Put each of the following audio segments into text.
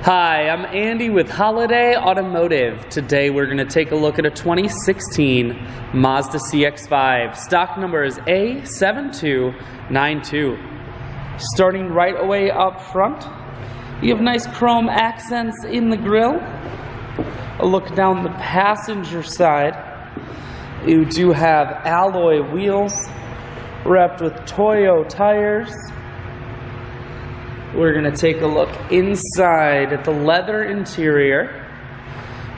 Hi, I'm Andy with Holiday Automotive. Today we're going to take a look at a 2016 Mazda CX-5. Stock number is A7292. Starting right away up front, you have nice chrome accents in the grille. A look down the passenger side, you do have alloy wheels wrapped with Toyo tires. We're going to take a look inside at the leather interior.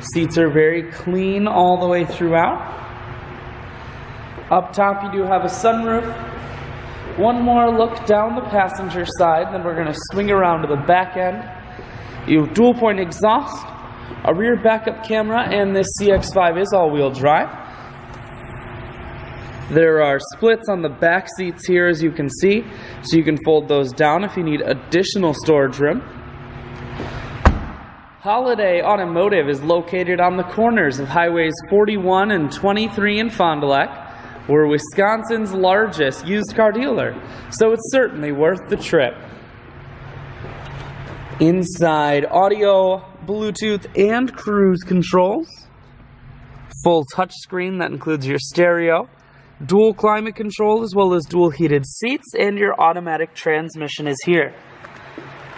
Seats are very clean all the way throughout. Up top you do have a sunroof. One more look down the passenger side, then we're going to swing around to the back end. You have dual point exhaust, a rear backup camera, and this CX-5 is all-wheel drive. There are splits on the back seats here, as you can see, so you can fold those down if you need additional storage room. Holiday Automotive is located on the corners of Highways 41 and 23 in Fond du Lac. We're Wisconsin's largest used car dealer, so it's certainly worth the trip. Inside, audio, Bluetooth, and cruise controls. Full touchscreen that includes your stereo. Dual climate control as well as dual heated seats, and your automatic transmission is here.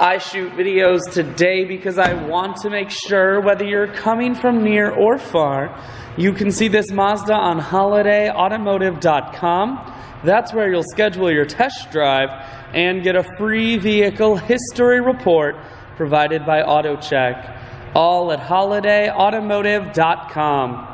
I shoot videos today because I want to make sure whether you're coming from near or far, you can see this Mazda on holidayautomotive.com. That's where you'll schedule your test drive and get a free vehicle history report provided by AutoCheck. All at holidayautomotive.com.